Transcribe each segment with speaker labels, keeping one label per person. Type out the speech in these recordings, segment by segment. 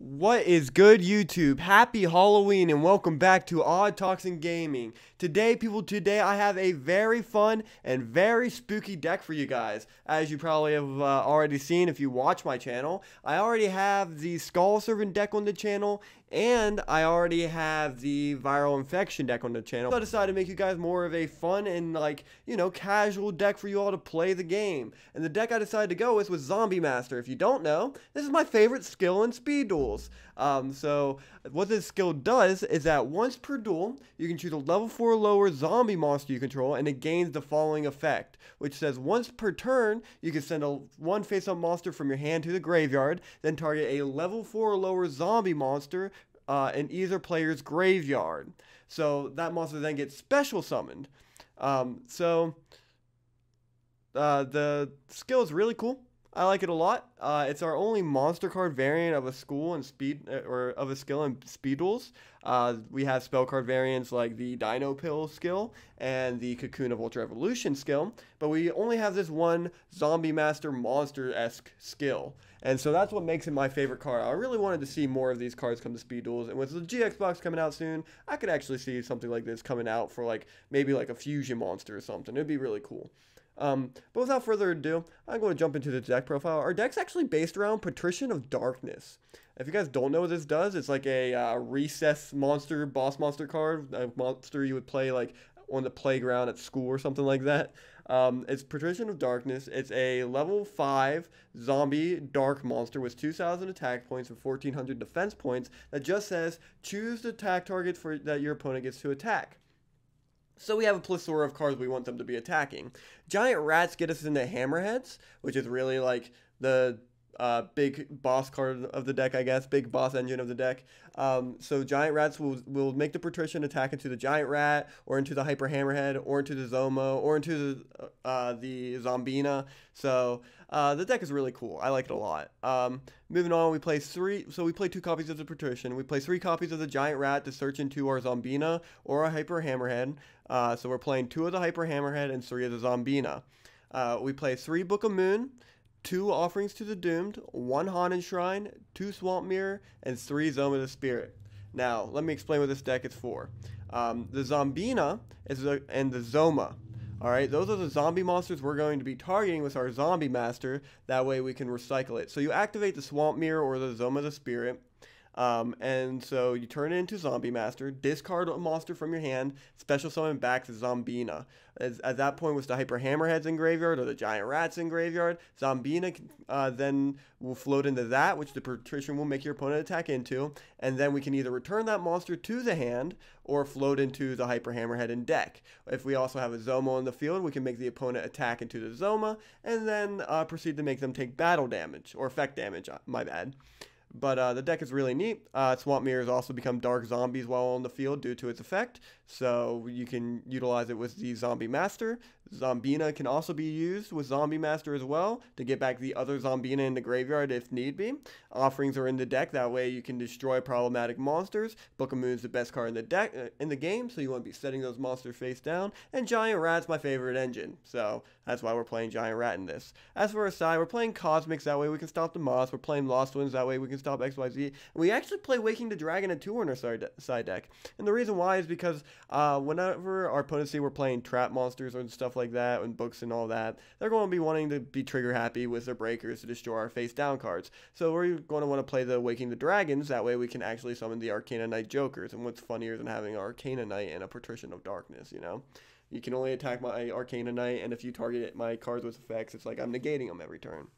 Speaker 1: What is good, YouTube? Happy Halloween and welcome back to OddToxin Gaming. Today I have a very fun and very spooky deck for you guys. As you probably have already seen if you watch my channel, I already have the Skull Servant deck on the channel, and I already have the Viral Infection deck on the channel. So I decided to make you guys more of a fun and casual deck for you all to play the game. And the deck I decided to go with was Zombie Master. If you don't know, this is my favorite skill in speed duels. So what this skill does is that once per duel, you can choose a level 4 or lower zombie monster you control, and it gains the following effect, which says once per turn, you can send one face-up monster from your hand to the graveyard, then target a level 4 or lower zombie monster in either player's graveyard. So that monster then gets special summoned. The skill is really cool. I like it a lot. It's our only monster card variant of a skill in speed duels. We have spell card variants like the Dino Pill skill and the Cocoon of Ultra Evolution skill, but we only have this one Zombie Master monster-esque skill. And so that's what makes it my favorite card. I really wanted to see more of these cards come to speed duels, and with the GX box coming out soon, I could actually see something like this coming out for maybe a fusion monster or something. It'd be really cool. But without further ado, I'm going to jump into the deck profile. Our deck's actually based around Patrician of Darkness. If you guys don't know what this does, it's like a recess monster, boss monster card, a monster you would play on the playground at school or something like that. It's Patrician of Darkness. It's a level 5 zombie dark monster with 2,000 attack points and 1,400 defense points that just says choose the attack target that your opponent gets to attack. So we have a plethora of cards we want them to be attacking. Giant Rats get us into Hammerheads, which is really the big boss card of the deck, I guess. Big boss engine of the deck. So Giant Rats will make the Patrician attack into the Giant Rat, or into the Hyper Hammerhead, or into the Zoma, or into the Zombina. So the deck is really cool. I like it a lot. Moving on, we play 2 copies of the Patrician. We play 3 copies of the Giant Rat to search into our Zombina or our Hyper Hammerhead. So we're playing 2 of the Hyper Hammerhead and 3 of the Zombina. We play 3 Book of Moon, 2 Offerings to the Doomed, 1 Haunted Shrine, 2 Swamp Mirror, and 3 Zoma the Spirit. Now, let me explain what this deck is for. The Zombina and the Zoma. Alright, those are the zombie monsters we're going to be targeting with our Zombie Master. That way we can recycle it. So you activate the Swamp Mirror or the Zoma the Spirit. And so you turn it into Zombie Master, discard a monster from your hand, special summon back to Zombina. At that point, with the Hyper Hammerheads in graveyard or the Giant Rats in graveyard, Zombina then will float into that, which the Patrician will make your opponent attack into, and then we can either return that monster to the hand or float into the Hyper Hammerhead in deck. If we also have a Zoma on the field, we can make the opponent attack into the Zoma, and then proceed to make them take battle damage, or effect damage, my bad. But the deck is really neat. Swamp Mirrors also become dark zombies while on the field due to its effect, so you can utilize it with the Zombie Master. Zombina can also be used with Zombie Master as well to get back the other Zombina in the graveyard if need be. Offerings are in the deck, that way you can destroy problematic monsters. Book of Moon is the best card in the deck in the game, so you want to be setting those monsters face down. And Giant Rat's my favorite engine, so that's why we're playing Giant Rat in this. As for our side, we're playing Cosmics, that way we can stop the Moss. We're playing Lost Winds, that way we can stop XYZ. And we actually play Waking the Dragon and 2 on our side deck. And the reason why is because whenever our opponents see we're playing trap monsters or stuff like that, and books and all that, they're going to be wanting to be trigger happy with their breakers to destroy our face down cards. So we're going to want to play the Waking the Dragons, that way we can actually summon the Arcana Knight Jokers. And what's funnier than having an Arcana Knight and a Patrician of Darkness, you know? You can only attack my Arcana Knight, and if you target my cards with effects, it's like I'm negating them every turn.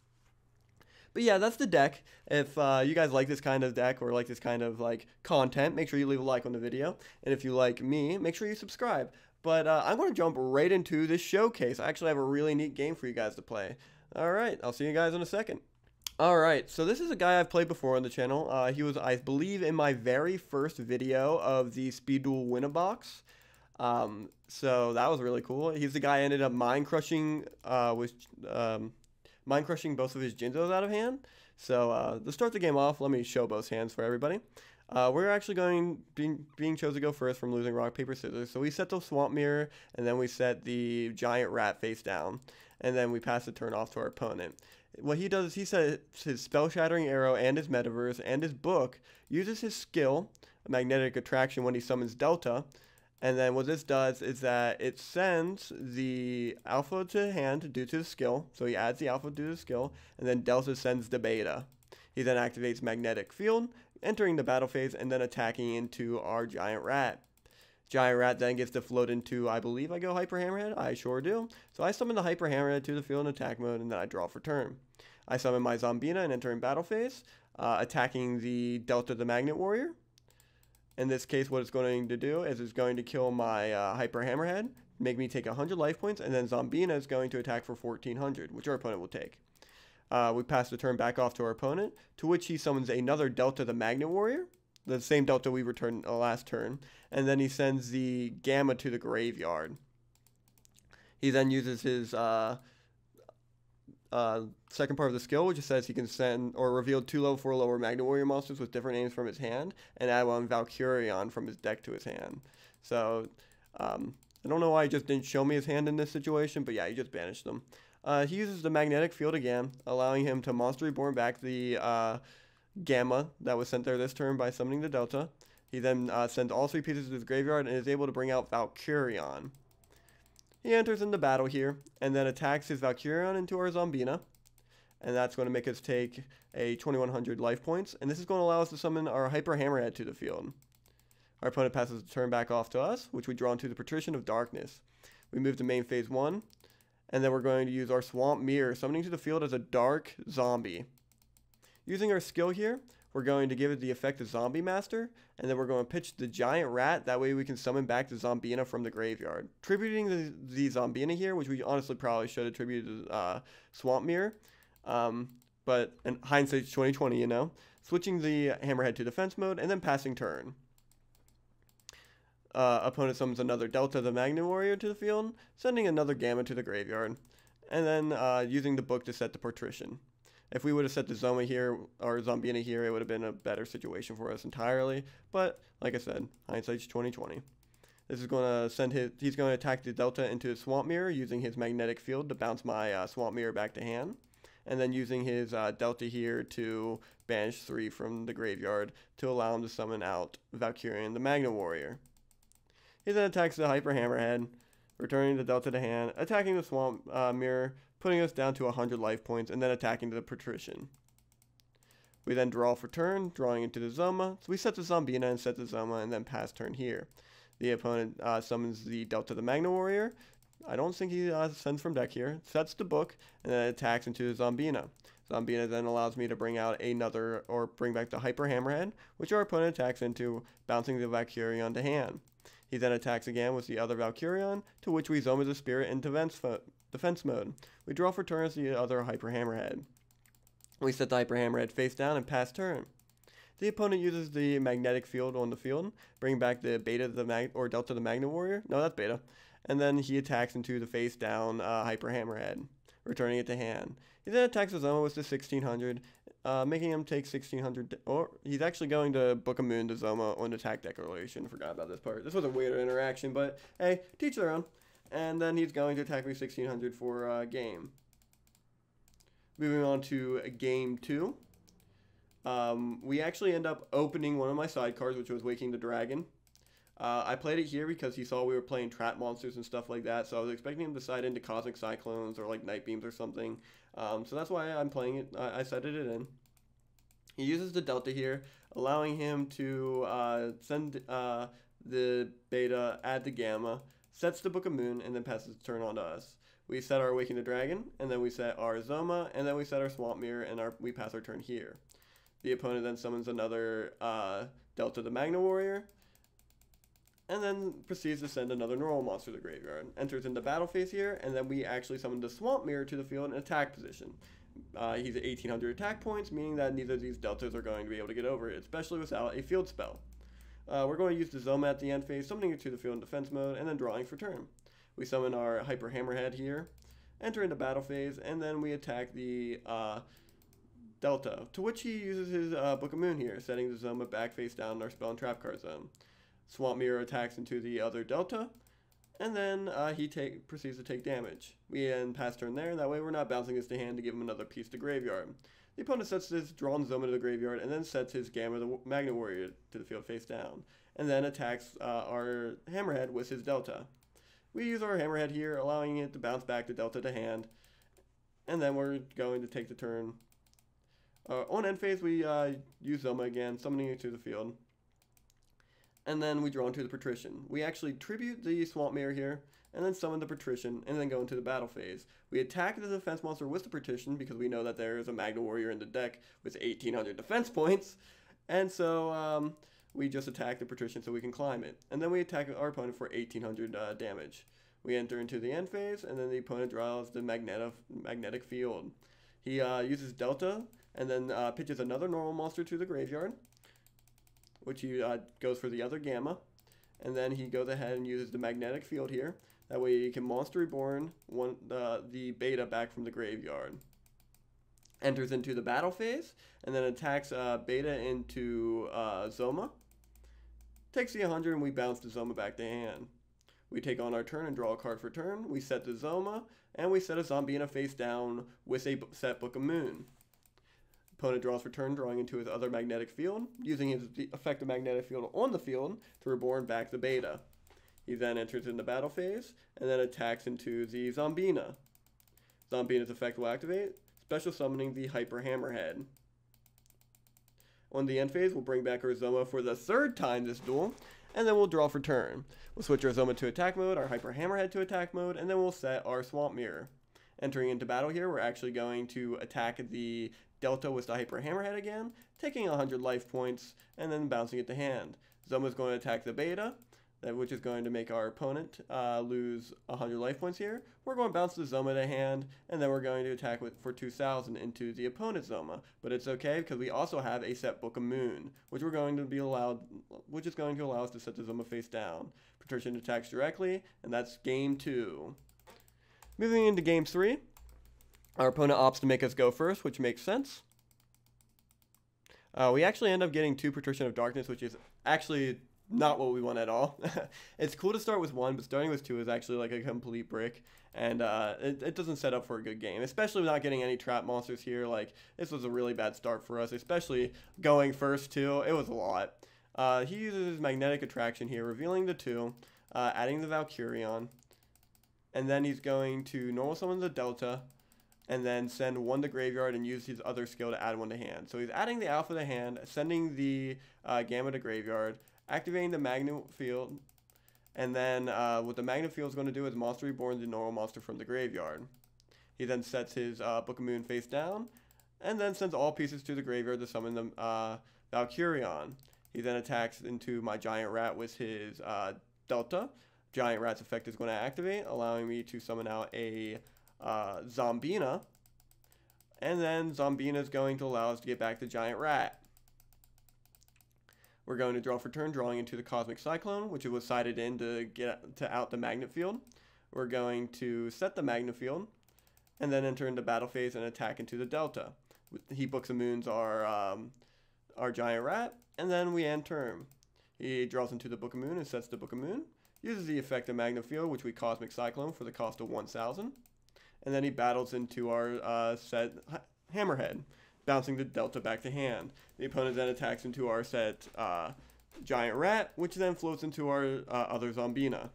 Speaker 1: But yeah, that's the deck. If you guys like this kind of deck or like this kind of content, make sure you leave a like on the video. And if you like me, make sure you subscribe. But I'm going to jump right into this showcase. I actually have a really neat game for you guys to play. Alright, I'll see you guys in a second. Alright, so this is a guy I've played before on the channel. He was, I believe, in my very first video of the Speed Duel Win-A-Box. So that was really cool. He's the guy I ended up mind-crushing both of his Jinzos out of hand. So to start the game off, let me show both hands for everybody. We're actually being chosen to go first from losing rock, paper, scissors. So we set the Swamp Mirror, and then we set the Giant Rat face down. And then we pass the turn off to our opponent. What he does is he sets his Spell Shattering Arrow and his Metaverse and his book, uses his skill, Magnetic Attraction, when he summons Delta, and then what this does is that it sends the alpha to hand due to the skill, so he adds the alpha due to the skill, and then Delta sends the beta. He then activates Magnetic Field, entering the battle phase, and then attacking into our Giant Rat. Giant Rat then gets to float into, I believe I go Hyper Hammerhead. I sure do. So I summon the Hyper Hammerhead to the field in attack mode, and then I draw for turn. I summon my Zombina and enter in battle phase, attacking the Delta the Magnet Warrior. In this case, what it's going to do is it's going to kill my Hyper Hammerhead, make me take 100 life points, and then Zombina is going to attack for 1400, which our opponent will take. We pass the turn back off to our opponent, to which he summons another Delta the Magnet Warrior, the same Delta we returned last turn, and then he sends the Gamma to the graveyard. He then uses his second part of the skill, which says he can send or reveal 2 level 4 lower Magnet Warrior monsters with different names from his hand, and add 1 Valkyrion from his deck to his hand. So, I don't know why he just didn't show me his hand in this situation, but yeah, he just banished them. He uses the Magnetic Field again, allowing him to Monster Reborn back the Gamma that was sent there this turn by summoning the Delta. He then sends all 3 pieces to his graveyard and is able to bring out Valkyrion. He enters into battle here and then attacks his Valkyrion into our Zombina, and that's going to make us take a 2100 life points, and this is going to allow us to summon our Hyper Hammerhead to the field. Our opponent passes the turn back off to us, which we draw into the Patrician of Darkness. We move to main phase 1, and then we're going to use our Swamp Mirror, summoning to the field as a Dark Zombie. Using our skill here, we're going to give it the effect of Zombie Master, and then we're going to pitch the Giant Rat, that way we can summon back the Zombina from the graveyard. Tributing the Zombina here, which we honestly probably should attribute to Swamp Mirror, but in hindsight's 2020, you know. Switching the Hammerhead to defense mode, and then passing turn. Opponent summons another Delta the Magnet Warrior to the field, sending another Gamma to the graveyard, and then using the book to set the Patrician. If we would have set the Zoma here, or Zombina here, it would have been a better situation for us entirely. But, like I said, hindsight's 2020. This is going to send he's going to attack the Delta into his Swamp Mirror, using his Magnetic Field to bounce my Swamp Mirror back to hand. And then using his Delta here to banish 3 from the graveyard to allow him to summon out Valkyrion the Magnet Warrior. He then attacks the Hyper Hammerhead, returning the Delta to hand, attacking the Swamp Mirror, putting us down to 100 life points, and then attacking the Patrician. We then draw for turn, drawing into the Zoma. So we set the Zombina and set the Zoma, and then pass turn here. The opponent summons the Delta the Magna Warrior. I don't think he sends from deck here. Sets the book, and then attacks into the Zombina. Zombina then allows me to bring out another, or bring back the Hyper Hammerhead, which our opponent attacks into, bouncing the Valkyrion to hand. He then attacks again with the other Valkyrion, to which we Zoma the Spirit into defense mode. We draw for turn as the other Hyper Hammerhead. We set the Hyper Hammerhead face down and pass turn. The opponent uses the Magnetic Field on the field, bring back the Beta or Delta the Magnet Warrior. No, that's Beta. And then he attacks into the face down Hyper Hammerhead, returning it to hand. He then attacks the Zoma with the 1600, making him take 1600. Or he's actually going to Book of Moon to Zoma on attack declaration. Forgot about this part. This was a weird interaction, but hey, teach their own. And then he's going to attack me 1600 for game. Moving on to game 2. We actually end up opening one of my sidecars, which was Waking the Dragon. I played it here because he saw we were playing trap monsters and stuff like that, so I was expecting him to side into Cosmic Cyclones or like Night Beams or something. So that's why I'm playing it. I set it in. He uses the Delta here, allowing him to send the Beta, add the Gamma, sets the Book of Moon, and then passes the turn on to us. We set our Waking the Dragon, and then we set our Zoma, and then we set our Swamp Mirror, and we pass our turn here. The opponent then summons another Delta the Magna Warrior, and then proceeds to send another normal monster to the graveyard. Enters into battle phase here, and then we actually summon the Swamp Mirror to the field in attack position. He's at 1800 attack points, meaning that neither of these Deltas are going to be able to get over it, especially without a field spell. We're going to use the Zoma at the end phase, summoning it to the field in defense mode, and then drawing for turn. We summon our Hyper Hammerhead here, enter into battle phase, and then we attack the Delta, to which he uses his Book of Moon here, setting the Zoma back face down in our spell and trap card zone. Swamp Mirror attacks into the other Delta, And then he proceeds to take damage. We then pass turn there, that way we're not bouncing this to hand to give him another piece to graveyard. The opponent sets his drawn Zoma to the graveyard and then sets his Gamma the Magnet Warrior to the field face down, and then attacks our Hammerhead with his Delta. We use our Hammerhead here, allowing it to bounce back the Delta to hand, and then we're going to take the turn. On end phase, we use Zoma again, summoning it to the field. And then we draw into the Patrician. We actually tribute the Swamp Mirror here, and then summon the Patrician, and then go into the battle phase. We attack the defense monster with the Patrician, because we know that there is a Magna Warrior in the deck with 1800 defense points. And so we just attack the Patrician so we can climb it. And then we attack our opponent for 1800 damage. We enter into the end phase, and then the opponent draws the magnetic field. He uses Delta, and then pitches another normal monster to the graveyard, which he goes for the other Gamma, and then he goes ahead and uses the magnetic field here. That way he can Monster Reborn the Beta back from the graveyard. Enters into the battle phase, and then attacks Beta into Zoma. Takes the 100, and we bounce the Zoma back to hand. We take on our turn and draw a card for turn. We set the Zoma, and we set a Zombina face down with a set Book of Moon. Opponent draws for turn, drawing into his other magnetic field, using his effective magnetic field on the field to reborn back the Beta. He then enters in the battle phase, and then attacks into the Zombina. Zombina's effect will activate, special summoning the Hyper Hammerhead. On the end phase, we'll bring back our Zoma for the third time this duel, and then we'll draw for turn. We'll switch our Zoma to attack mode, our Hyper Hammerhead to attack mode, and then we'll set our Swamp Mirror. Entering into battle here, we're actually going to attack the Delta with the Hyper Hammerhead again, taking 100 life points, and then bouncing it to hand. Zoma's going to attack the Beta, which is going to make our opponent lose 100 life points here. We're going to bounce the Zoma to hand, and then we're going to attack for 2,000 into the opponent's Zoma. But it's okay, because we also have a set Book of Moon, which is going to allow us to set the Zoma face down. Patrician attacks directly, and that's game 2. Moving into game 3. Our opponent opts to make us go first, which makes sense. We actually end up getting 2 Patrician of Darkness, which is actually not what we want at all. It's cool to start with 1, but starting with 2 is actually like a complete brick, and it doesn't set up for a good game, especially not getting any trap monsters here. Like, this was a really bad start for us, especially going first too. It was a lot. He uses his Magnetic Attraction here, revealing the 2, adding the Valkyrion, and then he's going to normal summon the Delta, and then send 1 to graveyard and use his other skill to add 1 to hand. So he's adding the Alpha to hand, sending the Gamma to graveyard, activating the Magnet Field, and then what the Magnet Field is going to do is Monster Reborn the normal monster from the graveyard. He then sets his Book of Moon face down, and then sends all pieces to the graveyard to summon the Valkyrion. He then attacks into my Giant Rat with his Delta. Giant Rat's effect is going to activate, allowing me to summon out a Zombina, and then Zombina is going to allow us to get back the Giant Rat. We're going to draw for turn, drawing into the Cosmic Cyclone, which it was sided in to get out the Magnet Field. We're going to set the Magnet Field, and then enter into battle phase and attack into the Delta. He Books of Moons our Giant Rat, and then we end turn. He draws into the Book of Moon and sets the Book of Moon, uses the effect of Magnet Field, which we Cosmic Cyclone for the cost of 1,000. And then he battles into our set Hammerhead, bouncing the Delta back to hand. The opponent then attacks into our set Giant Rat, which then floats into our other Zombina.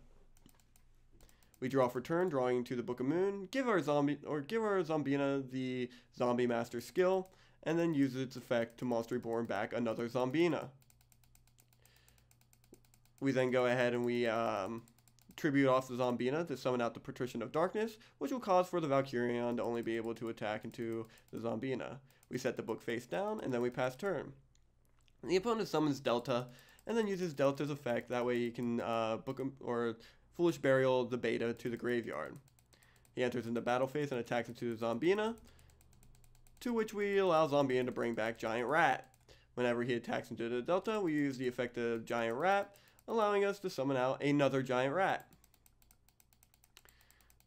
Speaker 1: We draw for turn, drawing into the Book of Moon, give our Zombina the Zombie Master skill, and then use its effect to Monster Reborn back another Zombina. We then go ahead and we tribute off the Zombina to summon out the Patrician of Darkness, which will cause for the Valkyrion to only be able to attack into the Zombina. We set the book face down, and then we pass turn. The opponent summons Delta, and then uses Delta's effect. That way he can Foolish Burial the Beta to the graveyard. He enters into battle phase and attacks into the Zombina, to which we allow Zombina to bring back Giant Rat. Whenever he attacks into the Delta, we use the effect of Giant Rat, allowing us to summon out another Giant Rat.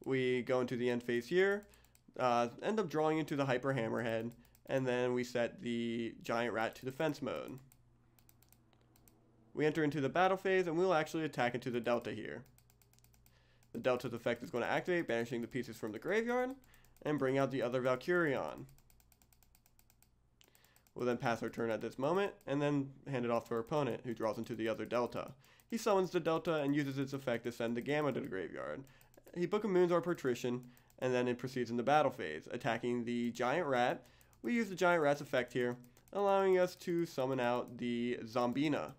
Speaker 1: We go into the end phase here, end up drawing into the Hyper Hammerhead, and then we set the Giant Rat to defense mode. We enter into the battle phase, and we'll actually attack into the Delta here. The Delta's effect is going to activate, banishing the pieces from the graveyard, and bring out the other Valkyrion. We'll then pass our turn at this moment, and then hand it off to our opponent, who draws into the other Delta. He summons the Delta and uses its effect to send the Gamma to the graveyard. He Book of Moons our Patrician, and then it proceeds in the battle phase, attacking the Giant Rat. We use the Giant Rat's effect here, allowing us to summon out the Zombina.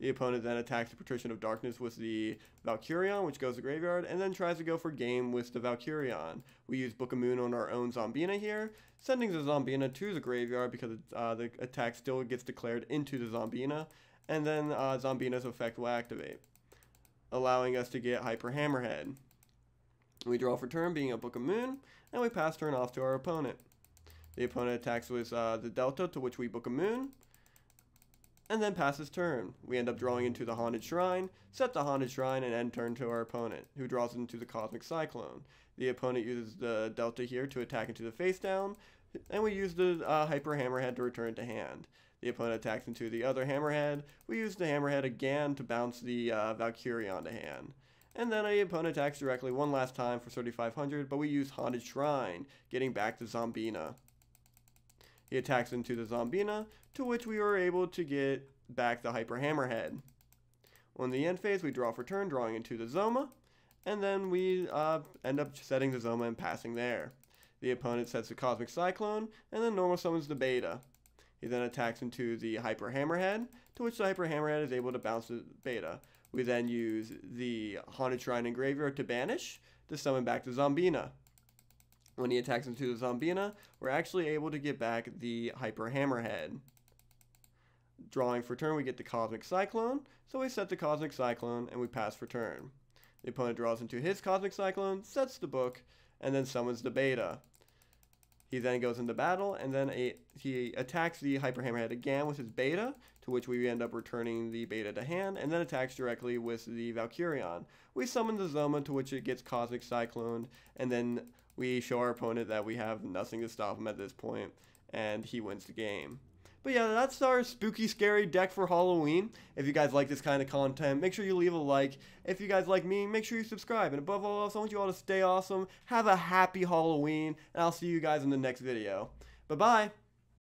Speaker 1: The opponent then attacks the Patrician of Darkness with the Valkyrion, which goes to graveyard, and then tries to go for game with the Valkyrion. We use Book of Moon on our own Zombina here, sending the Zombina to the graveyard because the attack still gets declared into the Zombina, and then Zombina's effect will activate, allowing us to get Hyper Hammerhead. We draw for turn, being a Book of Moon, and we pass turn off to our opponent. The opponent attacks with the Delta, to which we Book of Moon, and then passes turn. We end up drawing into the Haunted Shrine, set the Haunted Shrine, and end turn to our opponent, who draws into the Cosmic Cyclone. The opponent uses the Delta here to attack into the face down, and we use the Hyper Hammerhead to return it to hand. The opponent attacks into the other Hammerhead. We use the Hammerhead again to bounce the Valkyrion to hand. And then the opponent attacks directly one last time for 3,500, but we use Haunted Shrine, getting back to Zombina. He attacks into the Zombina, to which we were able to get back the Hyper Hammerhead. On the end phase, we draw for turn, drawing into the Zoma, and then we end up setting the Zoma and passing there. The opponent sets the Cosmic Cyclone, and then normal summons the Beta. He then attacks into the Hyper Hammerhead, to which the Hyper Hammerhead is able to bounce the Beta. We then use the Haunted Shrine and Graveyard to banish, to summon back the Zombina. When he attacks into the Zombina, we're actually able to get back the Hyper Hammerhead. Drawing for turn, we get the Cosmic Cyclone, so we set the Cosmic Cyclone and we pass for turn. The opponent draws into his Cosmic Cyclone, sets the book, and then summons the Beta. He then goes into battle, and then he attacks the Hyper Hammerhead again with his Beta, to which we end up returning the Beta to hand, and then attacks directly with the Valkyrion. We summon the Zoma, to which it gets Cosmic Cycloned, and then we show our opponent that we have nothing to stop him at this point, and he wins the game. But yeah, that's our spooky, scary deck for Halloween. If you guys like this kind of content, make sure you leave a like. If you guys like me, make sure you subscribe. And above all else, I want you all to stay awesome, have a happy Halloween, and I'll see you guys in the next video. Bye-bye.